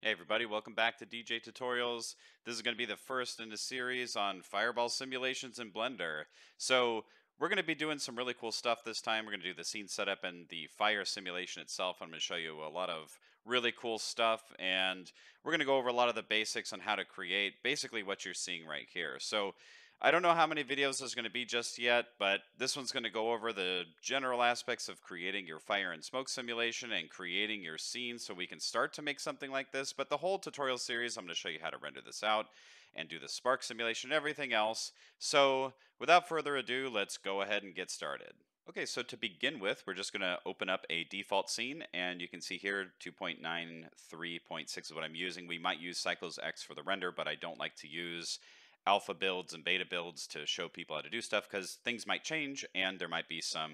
Hey everybody, welcome back to DJ Tutorials. This is going to be the first in a series on fireball simulations in Blender. So we're going to be doing some really cool stuff this time. We're going to do the scene setup and the fire simulation itself. I'm going to show you a lot of really cool stuff, and we're going to go over a lot of the basics on how to create basically what you're seeing right here. So I don't know how many videos there's going to be just yet, but this one's going to go over the general aspects of creating your fire and smoke simulation and creating your scene so we can start to make something like this. But the whole tutorial series, I'm going to show you how to render this out and do the spark simulation and everything else. So without further ado, let's go ahead and get started. Okay, so to begin with, we're just going to open up a default scene, and you can see here 2.93.6 is what I'm using. We might use Cycles X for the render, but I don't like to use alpha builds and beta builds to show people how to do stuff because things might change and there might be some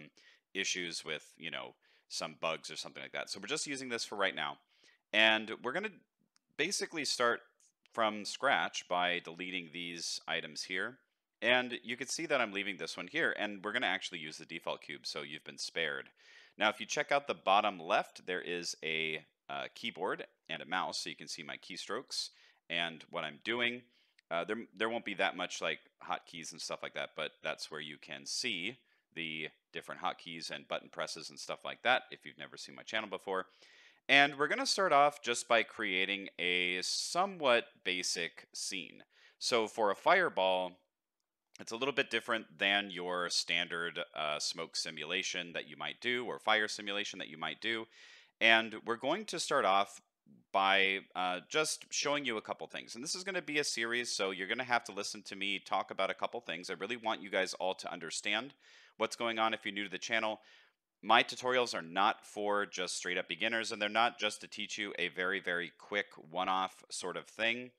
issues with, some bugs or something like that. So we're just using this for right now. And we're going to basically start from scratch by deleting these items here. And you can see that I'm leaving this one here, and we're going to actually use the default cube, so you've been spared. Now, if you check out the bottom left, there is a keyboard and a mouse, so you can see my keystrokes and what I'm doing. There won't be that much like hotkeys and stuff like that, but that's where you can see the different hotkeys and button presses and stuff like that if you've never seen my channel before. And we're going to start off just by creating a somewhat basic scene. So for a fireball, it's a little bit different than your standard smoke simulation that you might do or fire simulation that you might do. And we're going to start off by just showing you a couple things. And this is going to be a series, so you're going to have to listen to me talk about a couple things. I really want you guys all to understand what's going on if you're new to the channel. My tutorials are not for just straight up beginners, and they're not just to teach you a very, very quick one-off sort of thing.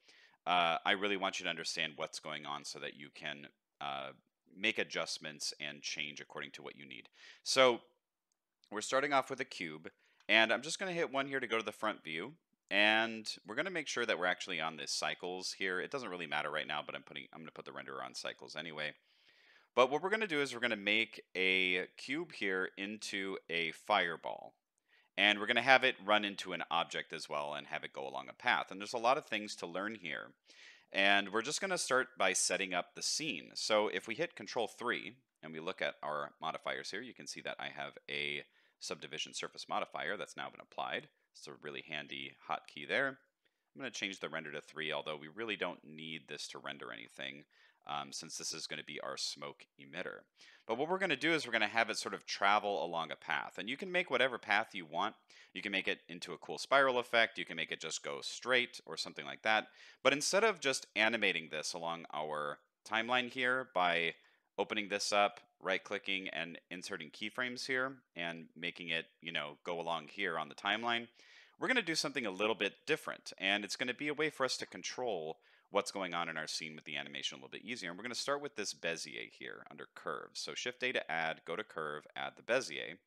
I really want you to understand what's going on so that you can make adjustments and change according to what you need. So we're starting off with a cube, and I'm just going to hit one here to go to the front view. And we're going to make sure that we're actually on this cycles here. It doesn't really matter right now, but I'm going to put the renderer on cycles anyway. But what we're going to do is we're going to make a cube here into a fireball. And we're going to have it run into an object as well and have it go along a path. And there's a lot of things to learn here. And we're just going to start by setting up the scene. So if we hit Control 3 and we look at our modifiers here, you can see that I have a subdivision surface modifier that's now been applied. It's a really handy hotkey there. I'm going to change the render to 3, although we really don't need this to render anything since this is going to be our smoke emitter. But what we're going to do is we're going to have it sort of travel along a path. And you can make whatever path you want. You can make it into a cool spiral effect. You can make it just go straight or something like that. But instead of just animating this along our timeline here by opening this up, right-clicking, and inserting keyframes here and making it, go along here on the timeline, we're going to do something a little bit different. And it's going to be a way for us to control what's going on in our scene with the animation a little bit easier. And we're going to start with this Bezier here under curves. So Shift A to add, go to curve, add the Bezier.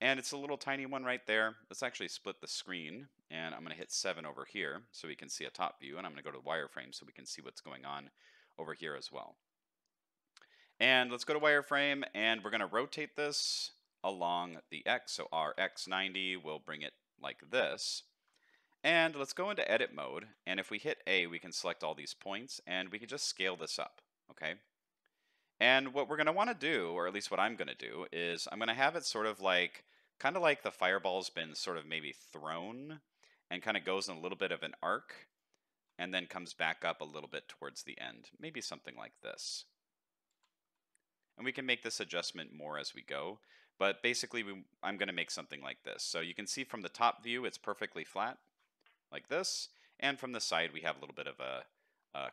And it's a little tiny one right there. Let's actually split the screen, and I'm going to hit 7 over here so we can see a top view, and I'm going to go to wireframe so we can see what's going on over here as well. And let's go to wireframe, and we're going to rotate this along the X. So our X90 will bring it like this. And let's go into edit mode, and if we hit A, we can select all these points, and we can just scale this up, okay? And what we're going to want to do, or at least what I'm going to do, is I'm going to have it sort of like, kind of like the fireball's been sort of maybe thrown, and kind of goes in a little bit of an arc, and then comes back up a little bit towards the end. Maybe something like this. And we can make this adjustment more as we go, but basically I'm going to make something like this. So you can see from the top view, it's perfectly flat, like this, and from the side we have a little bit of a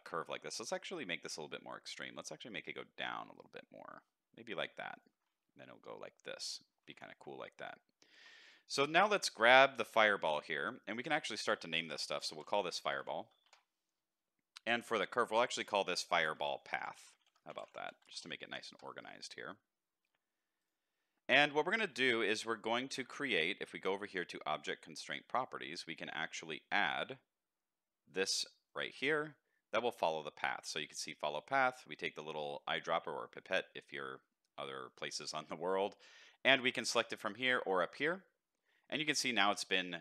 curve like this. Let's actually make this a little bit more extreme. Let's actually make it go down a little bit more, maybe like that. And then it'll go like this. Be kind of cool like that. So now let's grab the fireball here, and we can actually start to name this stuff. So we'll call this fireball. And for the curve, we'll actually call this fireball path. How about that? Just to make it nice and organized here. And what we're going to do is we're going to create, if we go over here to Object Constraint Properties, we can actually add this right here that will follow the path. So you can see follow path. We take the little eyedropper or pipette if you're other places on the world, and we can select it from here or up here. And you can see now it's been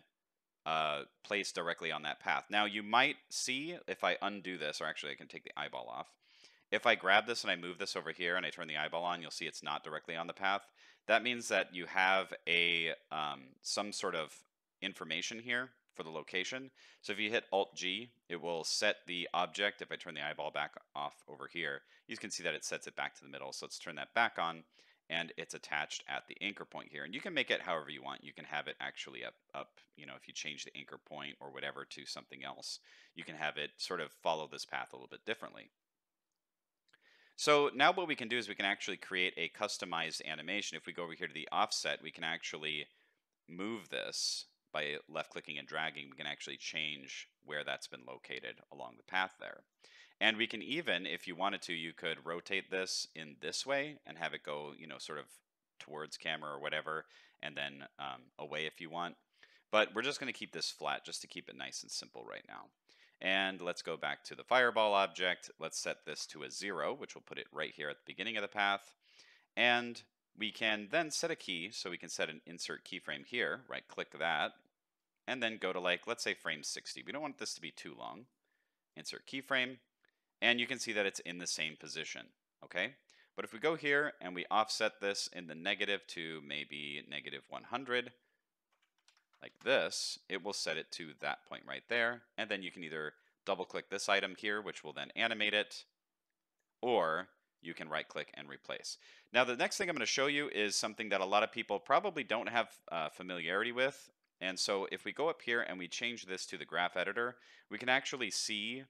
placed directly on that path. Now you might see if I undo this, or actually I can take the eyeball off. If I grab this and I move this over here and I turn the eyeball on, you'll see it's not directly on the path. That means that you have a some sort of information here for the location. So if you hit Alt-G, it will set the object. If I turn the eyeball back off over here, you can see that it sets it back to the middle. So let's turn that back on, and it's attached at the anchor point here. And you can make it however you want. You can have it actually up, if you change the anchor point or whatever to something else, you can have it sort of follow this path a little bit differently. So now what we can do is we can actually create a customized animation. If we go over here to the offset, we can actually move this by left clicking and dragging. We can actually change where that's been located along the path there. And we can even, if you wanted to, you could rotate this in this way and have it go, sort of towards camera or whatever, and then away if you want. But we're just going to keep this flat just to keep it nice and simple right now. And let's go back to the fireball object. Let's set this to a 0, which will put it right here at the beginning of the path. And we can then set a key, so we can set an insert keyframe here, right click that, and then go to let's say frame 60. We don't want this to be too long. Insert keyframe, and you can see that it's in the same position, okay? But if we go here and we offset this in the negative to maybe -100, like this, it will set it to that point right there. And then you can either double click this item here, which will then animate it, or you can right click and replace. Now the next thing I'm going to show you is something that a lot of people probably don't have familiarity with. And so if we go up here and we change this to the graph editor, we can actually see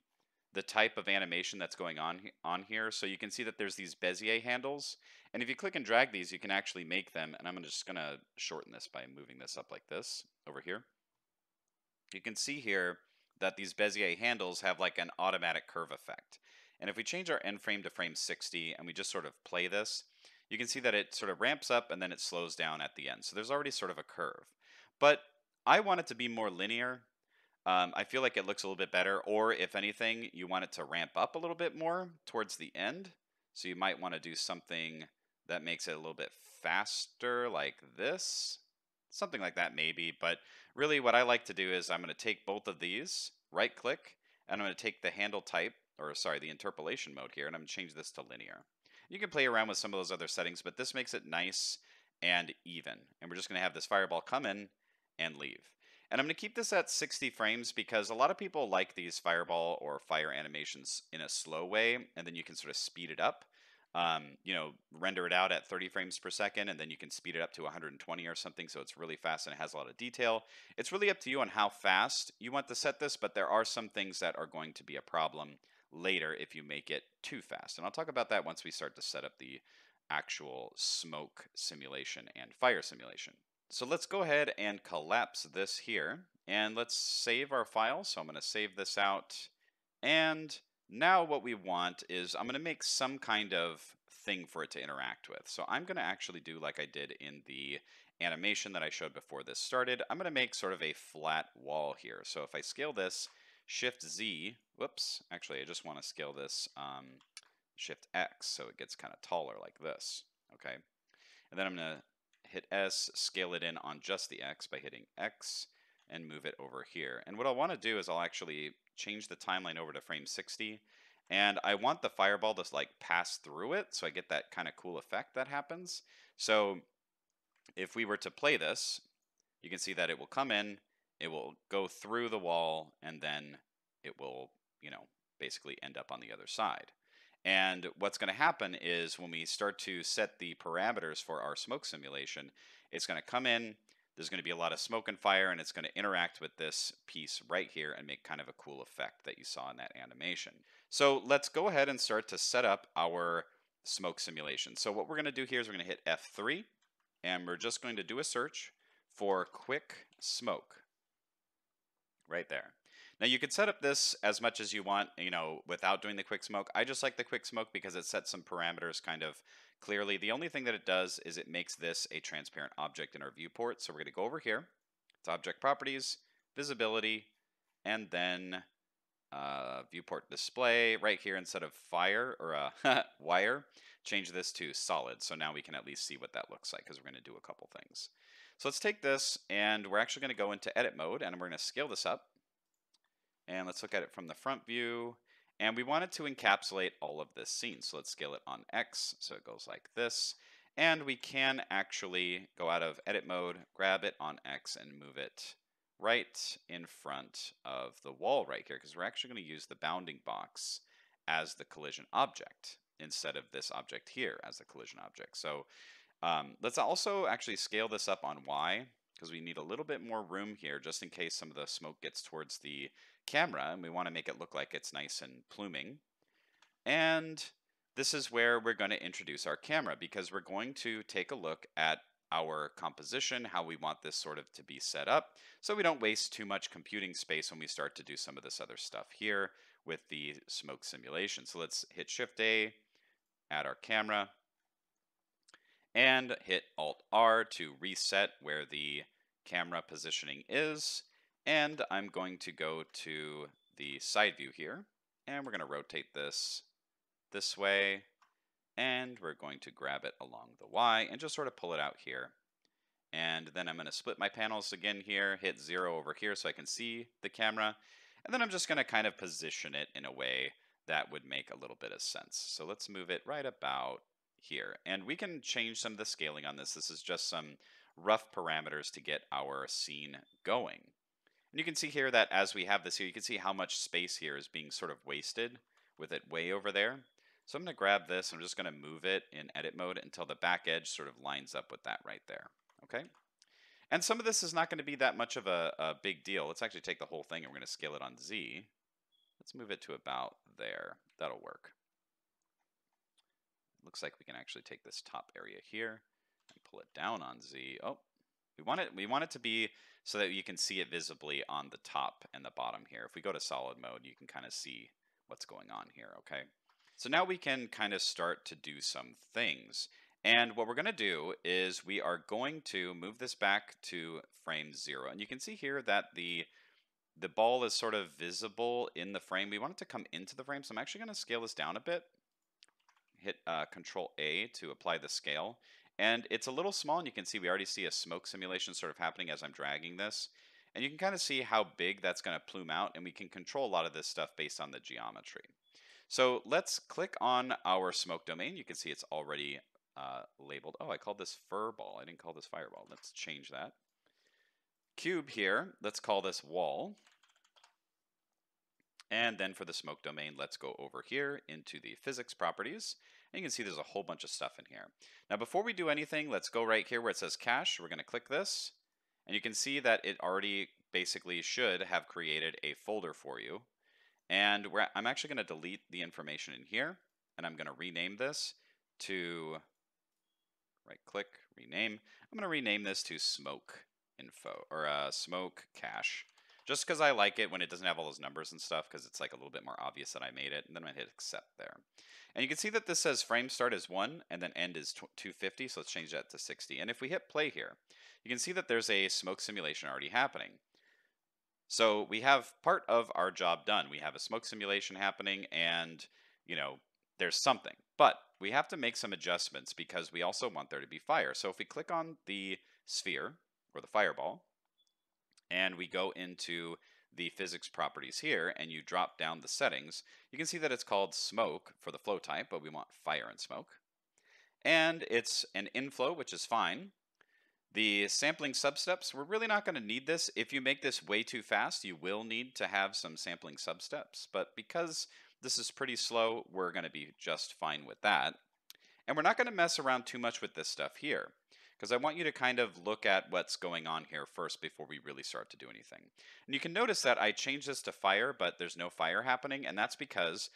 the type of animation that's going on here. So you can see that there's these Bezier handles. And if you click and drag these, you can actually make them. And I'm just going to shorten this by moving this up like this over here. You can see here that these Bezier handles have like an automatic curve effect. And if we change our end frame to frame 60 and we just sort of play this, you can see that it sort of ramps up and then it slows down at the end. So there's already sort of a curve. But I want it to be more linear. I feel like it looks a little bit better, or if anything, you want it to ramp up a little bit more towards the end. So you might want to do something that makes it a little bit faster, like this. Something like that maybe, but really what I like to do is I'm going to take both of these, right click, and I'm going to take the handle type, or sorry, the interpolation mode here, and I'm going to change this to linear. You can play around with some of those other settings, but this makes it nice and even. And we're just going to have this fireball come in and leave. And I'm going to keep this at 60 frames because a lot of people like these fireball or fire animations in a slow way, and then you can sort of speed it up. Render it out at 30 frames per second, and then you can speed it up to 120 or something, so it's really fast and it has a lot of detail. It's really up to you on how fast you want to set this, but there are some things that are going to be a problem later if you make it too fast. And I'll talk about that once we start to set up the actual smoke simulation and fire simulation. So let's go ahead and collapse this here, and let's save our file. So I'm going to save this out, and now what we want is I'm going to make some kind of thing for it to interact with. So I'm going to actually do like I did in the animation that I showed before this started. I'm going to make sort of a flat wall here. So if I scale this, Shift Z, whoops, actually I just want to scale this Shift X so it gets kind of taller like this, okay? And then I'm going to hit S, scale it in on just the X by hitting X, and move it over here. And what I'll want to do is I'll actually change the timeline over to frame 60, and I want the fireball to like pass through it so I get that kind of cool effect that happens. So if we were to play this, you can see that it will come in, it will go through the wall, and then it will, basically end up on the other side. And what's going to happen is when we start to set the parameters for our smoke simulation, it's going to come in, there's going to be a lot of smoke and fire, and it's going to interact with this piece right here and make kind of a cool effect that you saw in that animation. So let's go ahead and start to set up our smoke simulation. So what we're going to do here is we're going to hit F3, and we're just going to do a search for quick smoke right there. Now you could set up this as much as you want, without doing the quick smoke. I just like the quick smoke because it sets some parameters kind of clearly. The only thing that it does is it makes this a transparent object in our viewport. So we're going to go over here to Object Properties, Visibility, and then Viewport Display right here instead of fire or wire. Change this to solid. So now we can at least see what that looks like because we're going to do a couple things. So let's take this and we're actually going to go into edit mode and we're going to scale this up. And let's look at it from the front view. And we want it to encapsulate all of this scene. So let's scale it on X. So it goes like this. And we can actually go out of edit mode, grab it on X and move it right in front of the wall right here, because we're actually going to use the bounding box as the collision object instead of this object here as the collision object. So let's also actually scale this up on Y, because we need a little bit more room here just in case some of the smoke gets towards the camera and we want to make it look like it's nice and pluming. And this is where we're going to introduce our camera, because we're going to take a look at our composition, how we want this sort of to be set up, so we don't waste too much computing space when we start to do some of this other stuff here with the smoke simulation. So let's hit Shift A, add our camera, and hit Alt R to reset where the camera positioning is. And I'm going to go to the side view here, and we're going to rotate this way, and we're going to grab it along the Y and just sort of pull it out here. And then I'm going to split my panels again here, hit 0 over here so I can see the camera, and then I'm just going to kind of position it in a way that would make a little bit of sense. So let's move it right about here, and we can change some of the scaling on this. This is just some rough parameters to get our scene going. And you can see here that as we have this here, you can see how much space here is being sort of wasted with it way over there. So I'm going to grab this, I'm just going to move it in edit mode until the back edge sort of lines up with that right there. Okay. And some of this is not going to be that much of a big deal. Let's actually take the whole thing and we're going to scale it on Z. Let's move it to about there. That'll work. Looks like we can actually take this top area here and pull it down on Z. Oh, we want it to be so that you can see it visibly on the top and the bottom here. If we go to solid mode, you can kind of see what's going on here, okay? So now we can kind of start to do some things. And what we're going to do is we are going to move this back to frame 0. And you can see here that the ball is sort of visible in the frame. We want it to come into the frame, so I'm actually going to scale this down a bit. Hit Control A to apply the scale. And it's a little small, and you can see we already see a smoke simulation sort of happening as I'm dragging this. And you can kind of see how big that's going to plume out, and we can control a lot of this stuff based on the geometry. So let's click on our smoke domain. You can see it's already labeled. Oh, I called this fur ball. I didn't call this fireball. Let's change that. Cube here, let's call this wall. And then for the smoke domain, let's go over here into the physics properties. And you can see there's a whole bunch of stuff in here. Now, before we do anything, let's go right here where it says cache. We're going to click this. And you can see that it already basically should have created a folder for you. And I'm actually going to delete the information in here. And I'm going to rename this to, right click, rename. I'm going to rename this to smoke info, or smoke cache. Just because I like it when it doesn't have all those numbers and stuff, because it's like a little bit more obvious that I made it. And then I'm going to hit accept there. And you can see that this says frame start is 1 and then end is 250. So let's change that to 60. And if we hit play here, you can see that there's a smoke simulation already happening. So we have part of our job done. We have a smoke simulation happening, and there's something. But we have to make some adjustments because we also want there to be fire. So if we click on the sphere or the fireball, and we go into the physics properties here, and you drop down the settings, you can see that it's called smoke for the flow type, but we want fire and smoke. And it's an inflow, which is fine. The sampling substeps, we're really not going to need this. If you make this way too fast, you will need to have some sampling substeps. But because this is pretty slow, we're going to be just fine with that. And we're not going to mess around too much with this stuff here, because I want you to kind of look at what's going on here first before we really start to do anything. And you can notice that I changed this to fire, but there's no fire happening, and that's because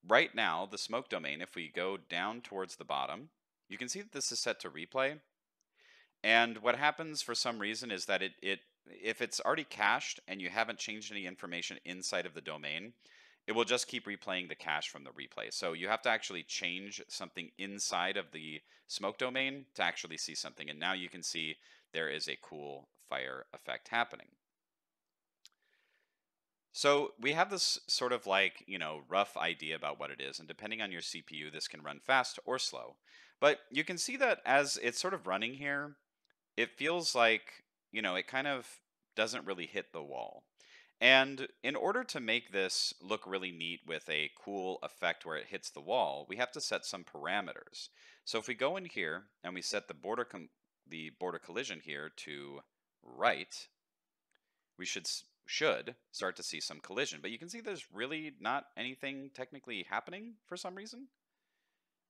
right now, the smoke domain, if we go down towards the bottom, you can see that this is set to replay. And what happens for some reason is that if it's already cached and you haven't changed any information inside of the domain, it will just keep replaying the cache from the replay. So you have to actually change something inside of the smoke domain to actually see something. And now you can see there is a cool fire effect happening. So we have this sort of like, rough idea about what it is. And depending on your CPU, this can run fast or slow. But you can see that as it's sort of running here, it feels like, it kind of doesn't really hit the wall. And in order to make this look really neat with a cool effect where it hits the wall, we have to set some parameters. So if we go in here and we set the border collision here to right, we should start to see some collision. But you can see there's really not anything technically happening for some reason.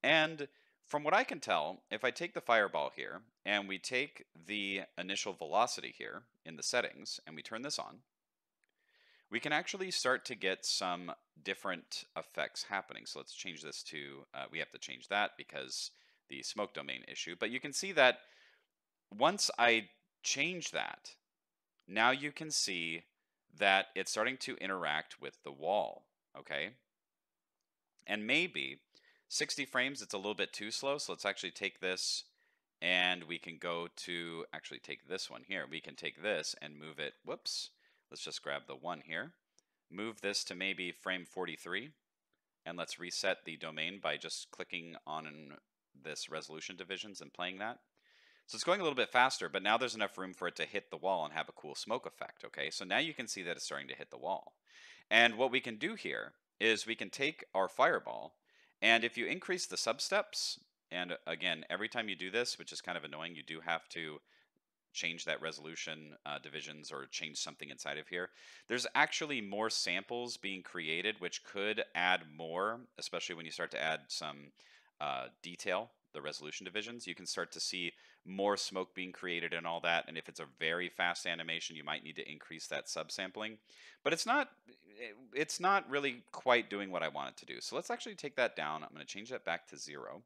And from what I can tell, if I take the fireball here and we take the initial velocity here in the settings and we turn this on, we can actually start to get some different effects happening. So let's change this to, we have to change that because the smoke domain issue. But you can see that once I change that, now you can see that it's starting to interact with the wall, okay? And maybe 60 frames, it's a little bit too slow. So let's actually take this and we can go to actually take this one here. We can take this and move it. Whoops. Let's just grab the one here. Move this to maybe frame 43. And let's reset the domain by just clicking on this resolution divisions and playing that. So it's going a little bit faster, but now there's enough room for it to hit the wall and have a cool smoke effect, okay? So now you can see that it's starting to hit the wall. And what we can do here is we can take our fireball, and if you increase the substeps, and again, every time you do this, which is kind of annoying, you do have to change that resolution divisions or change something inside of here. There's actually more samples being created, which could add more, especially when you start to add some detail, the resolution divisions. You can start to see more smoke being created and all that. And if it's a very fast animation, you might need to increase that subsampling. But it's not really quite doing what I want it to do. So let's actually take that down. I'm going to change that back to 0.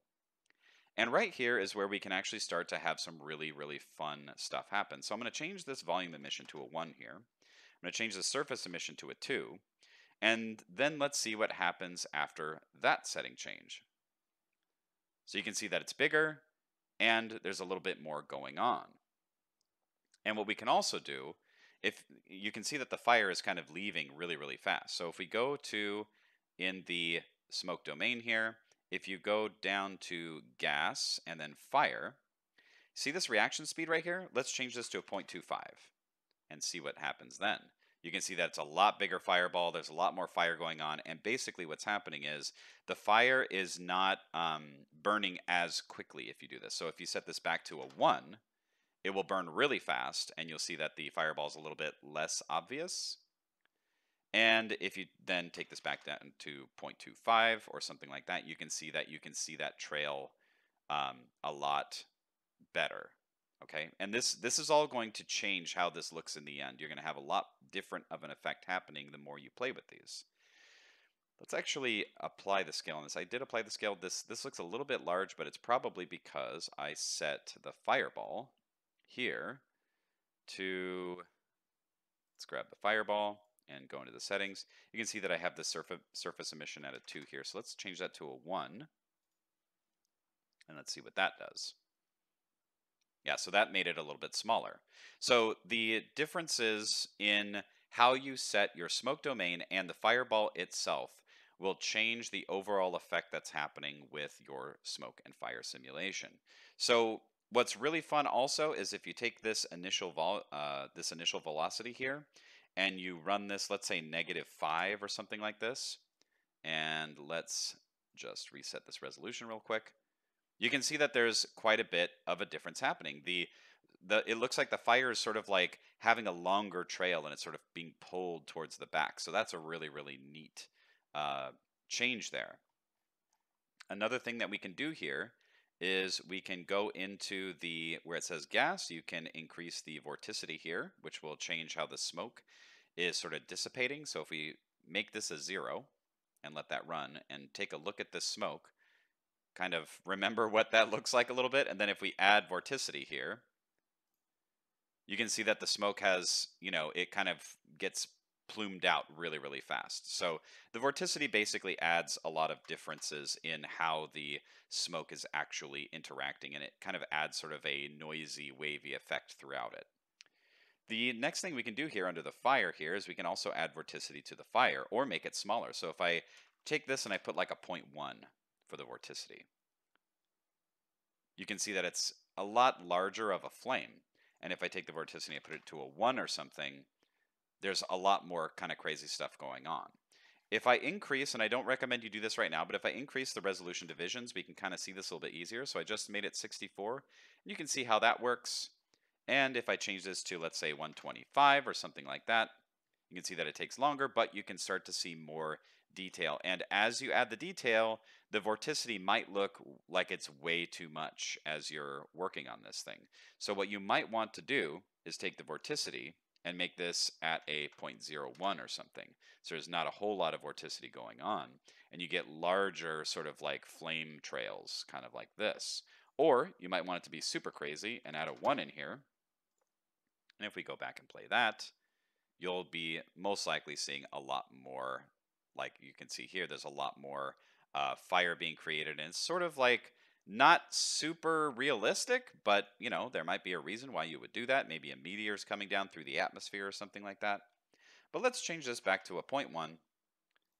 And right here is where we can actually start to have some really, really fun stuff happen. So I'm going to change this volume emission to a 1 here. I'm going to change the surface emission to a 2. And then let's see what happens after that setting change. So you can see that it's bigger and there's a little bit more going on. And what we can also do, if you can see that the fire is kind of leaving really, really fast. So if we go to in the smoke domain here, if you go down to gas and then fire, see this reaction speed right here? Let's change this to a 0.25 and see what happens then. You can see that it's a lot bigger fireball. There's a lot more fire going on. And basically what's happening is the fire is not burning as quickly if you do this. So if you set this back to a 1, it will burn really fast. And you'll see that the fireball is a little bit less obvious. And if you then take this back down to 0.25 or something like that, you can see that trail a lot better. Okay, and this is all going to change how this looks in the end. You're going to have a lot different of an effect happening the more you play with these. Let's actually apply the scale on this. I did apply the scale. This looks a little bit large, but it's probably because I set the fireball here to, let's grab the fireball and go into the settings. You can see that I have the surface emission at a 2 here. So let's change that to a 1. And let's see what that does. Yeah, so that made it a little bit smaller. So the differences in how you set your smoke domain and the fireball itself will change the overall effect that's happening with your smoke and fire simulation. So what's really fun also is if you take this initial velocity here and you run this, let's say -5 or something like this, and let's just reset this resolution real quick. You can see that there's quite a bit of a difference happening. It looks like the fire is sort of like having a longer trail and it's sort of being pulled towards the back. So that's a really, really neat change there. Another thing that we can do here is we can go into where it says gas, you can increase the vorticity here, which will change how the smoke is sort of dissipating. So if we make this a 0 and let that run and take a look at this smoke, kind of remember what that looks like a little bit. And then if we add vorticity here, you can see that the smoke has, it kind of gets plumed out really, really fast. So the vorticity basically adds a lot of differences in how the smoke is actually interacting, and it kind of adds sort of a noisy, wavy effect throughout it. The next thing we can do here under the fire here is we can also add vorticity to the fire or make it smaller. So if I take this and I put like a 0.1 for the vorticity, you can see that it's a lot larger of a flame. And if I take the vorticity and put it to a 1 or something, there's a lot more kind of crazy stuff going on. If I increase, and I don't recommend you do this right now, but if I increase the resolution divisions, we can kind of see this a little bit easier. So I just made it 64. You can see how that works. And if I change this to, let's say, 125 or something like that, you can see that it takes longer, but you can start to see more detail. And as you add the detail, the vorticity might look like it's way too much as you're working on this thing. So what you might want to do is take the vorticity and make this at a 0.01 or something. So there's not a whole lot of vorticity going on. And you get larger sort of like flame trails, kind of like this. Or you might want it to be super crazy and add a 1 in here. And if we go back and play that, you'll be most likely seeing a lot more, like you can see here, there's a lot more fire being created. And it's sort of like not super realistic, but you know, there might be a reason why you would do that. Maybe a meteor's coming down through the atmosphere or something like that. But let's change this back to a 0.1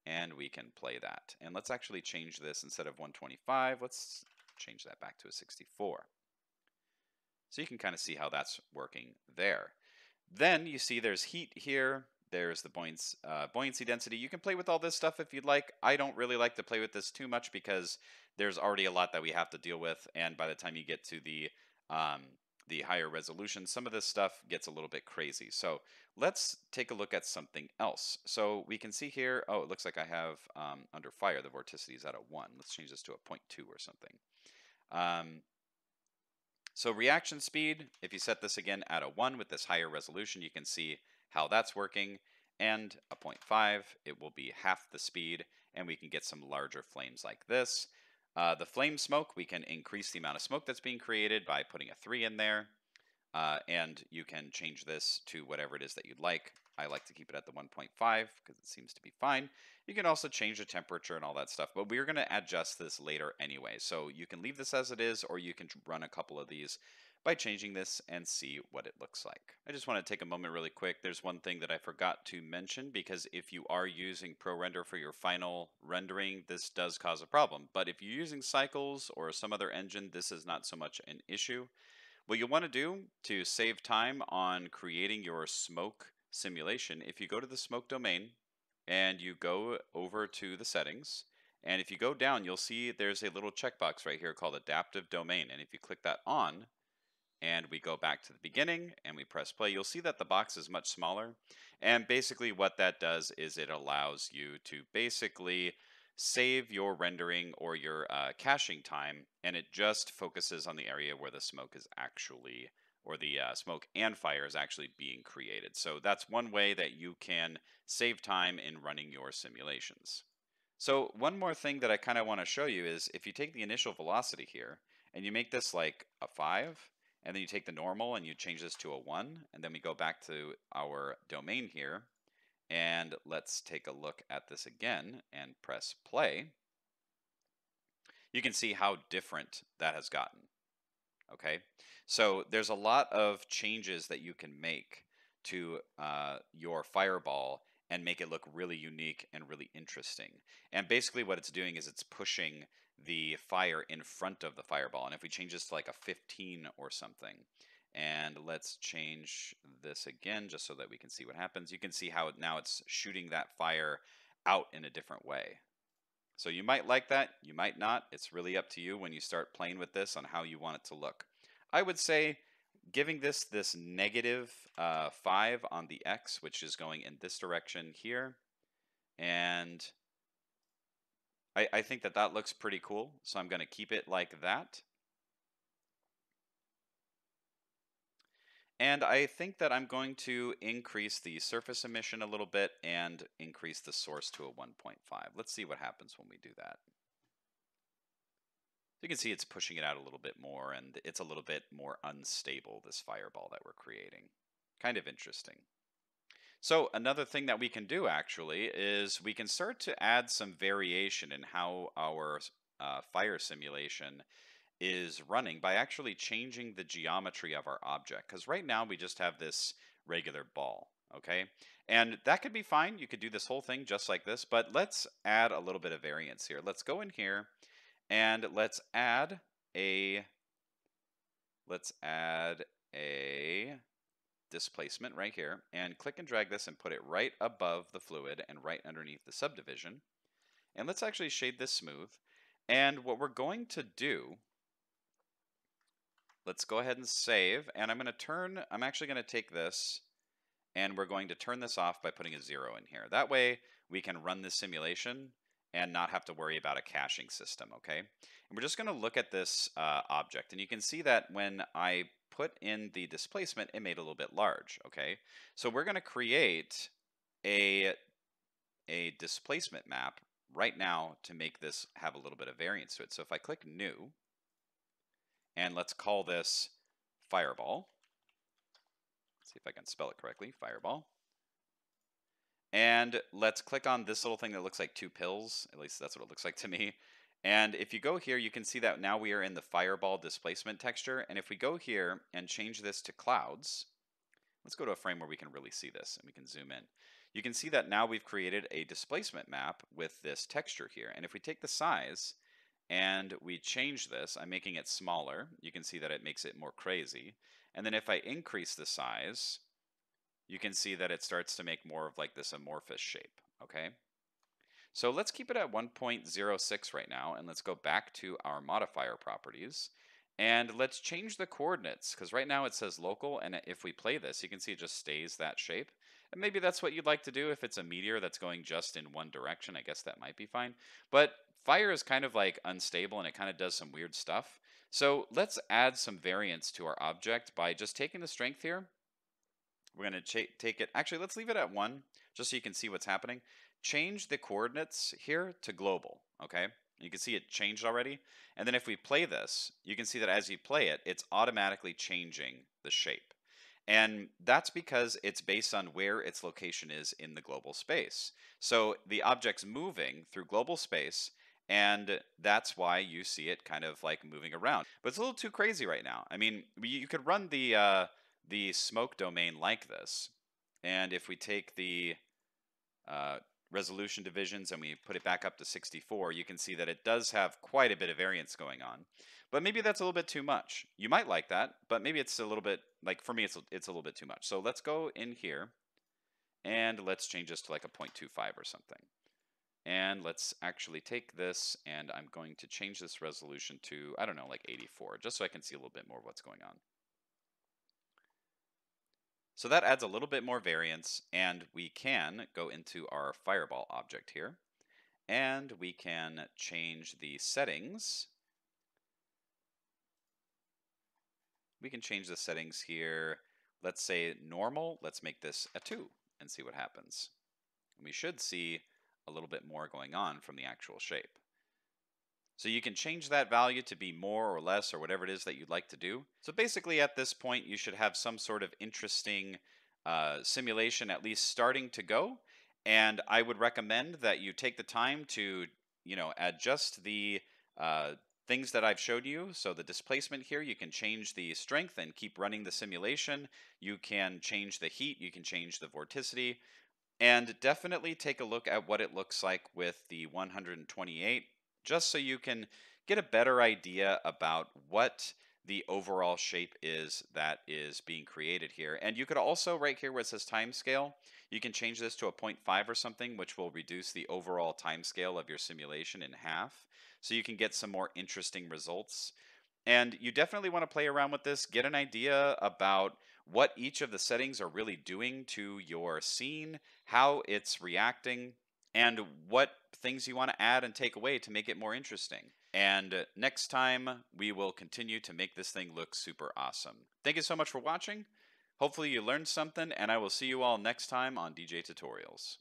and we can play that. And let's actually change this instead of 125. Let's change that back to a 64. So you can kind of see how that's working there. Then you see there's heat here. There's the buoyancy density. You can play with all this stuff if you'd like. I don't really like to play with this too much because there's already a lot that we have to deal with. And by the time you get to the higher resolution, some of this stuff gets a little bit crazy. So let's take a look at something else. So we can see here, oh, it looks like I have under fire, the vorticity is at a 1. Let's change this to a 0.2 or something. So reaction speed, if you set this again at a 1 with this higher resolution, you can see how that's working. And a 0.5, it will be half the speed, and we can get some larger flames like this. The flame smoke, we can increase the amount of smoke that's being created by putting a 3 in there. And you can change this to whatever it is that you'd like. I like to keep it at the 1.5 because it seems to be fine. You can also change the temperature and all that stuff, but we're going to adjust this later anyway. So you can leave this as it is, or you can run a couple of these by changing this and see what it looks like. I just want to take a moment really quick. There's one thing that I forgot to mention, because if you are using ProRender for your final rendering, this does cause a problem. But if you're using Cycles or some other engine, this is not so much an issue. What you want to do to save time on creating your smoke simulation, if you go to the smoke domain and you go over to the settings, and if you go down, you'll see there's a little checkbox right here called adaptive domain. And if you click that on and we go back to the beginning and we press play, you'll see that the box is much smaller. And basically what that does is it allows you to basically save your rendering or your caching time, and it just focuses on the area where the smoke is actually, or the smoke and fire is actually being created. So that's one way that you can save time in running your simulations. So one more thing that I kind of want to show you is if you take the initial velocity here and you make this like a 5, and then you take the normal and you change this to a 1, and then we go back to our domain here, and let's take a look at this again and press play. You can see how different that has gotten. Okay, so there's a lot of changes that you can make to your fireball and make it look really unique and really interesting. And basically what it's doing is it's pushing the fire in front of the fireball. And if we change this to like a 15 or something, and let's change this again just so that we can see what happens. You can see how now it's shooting that fire out in a different way. So you might like that, you might not. It's really up to you when you start playing with this on how you want it to look. I would say giving this negative 5 on the X, which is going in this direction here. And I think that that looks pretty cool. So I'm going to keep it like that. And I think that I'm going to increase the surface emission a little bit and increase the source to a 1.5. Let's see what happens when we do that. You can see it's pushing it out a little bit more, and it's a little bit more unstable, this fireball that we're creating. Kind of interesting. So another thing that we can do actually is we can start to add some variation in how our fire simulation is running by actually changing the geometry of our object. Because right now we just have this regular ball, okay? And that could be fine. You could do this whole thing just like this, but let's add a little bit of variance here. Let's go in here and let's add a let's add a displacement right here and click and drag this and put it right above the fluid and right underneath the subdivision. And let's actually shade this smooth. And what we're going to do, let's go ahead and save. And I'm actually going to take this and we're going to turn this off by putting a 0 in here. That way we can run this simulation and not have to worry about a caching system, okay? And we're just going to look at this object, and you can see that when I put in the displacement, it made it a little bit large, okay? So we're going to create a displacement map right now to make this have a little bit of variance to it. So if I click New, and let's call this Fireball. Let's see if I can spell it correctly, Fireball. And let's click on this little thing that looks like 2 pills. At least that's what it looks like to me. And if you go here, you can see that now we are in the Fireball displacement texture. And if we go here and change this to clouds, let's go to a frame where we can really see this and we can zoom in. You can see that now we've created a displacement map with this texture here. And if we take the size and we change this, I'm making it smaller. You can see that it makes it more crazy. And then if I increase the size, you can see that it starts to make more of like this amorphous shape, okay? So let's keep it at 1.06 right now, and let's go back to our modifier properties, and let's change the coordinates, because right now it says local, and if we play this, you can see it just stays that shape. And maybe that's what you'd like to do if it's a meteor that's going just in one direction. I guess that might be fine. But fire is kind of like unstable, and it kind of does some weird stuff. So let's add some variance to our object by just taking the strength here. We're going to take it, actually, let's leave it at 1, just so you can see what's happening. Change the coordinates here to global, okay? You can see it changed already. And then if we play this, you can see that as you play it, it's automatically changing the shape. And that's because it's based on where its location is in the global space. So the object's moving through global space, and that's why you see it kind of like moving around. But it's a little too crazy right now. I mean, you could run the smoke domain like this. And if we take the resolution divisions and we put it back up to 64, you can see that it does have quite a bit of variance going on. But maybe that's a little bit too much. You might like that, but maybe it's a little bit, like for me, it's a little bit too much. So let's go in here and let's change this to like a 0.25 or something. And let's actually take this and I'm going to change this resolution to, I don't know, like 84, just so I can see a little bit more of what's going on. So that adds a little bit more variance, and we can go into our Fireball object here, and we can change the settings. We can change the settings here. Let's say normal. Let's make this a 2 and see what happens. We should see a little bit more going on from the actual shape. So you can change that value to be more or less or whatever it is that you'd like to do. So basically at this point, you should have some sort of interesting simulation at least starting to go. And I would recommend that you take the time to, adjust the things that I've showed you. So the displacement here, you can change the strength and keep running the simulation. You can change the heat, you can change the vorticity, and definitely take a look at what it looks like with the 128, just so you can get a better idea about what the overall shape is that is being created here. And you could also, right here where it says timescale, you can change this to a 0.5 or something, which will reduce the overall timescale of your simulation in half, so you can get some more interesting results. And you definitely want to play around with this, get an idea about what each of the settings are really doing to your scene, how it's reacting, and what things you want to add and take away to make it more interesting. And next time, we will continue to make this thing look super awesome. Thank you so much for watching. Hopefully you learned something, and I will see you all next time on DJ Tutorials.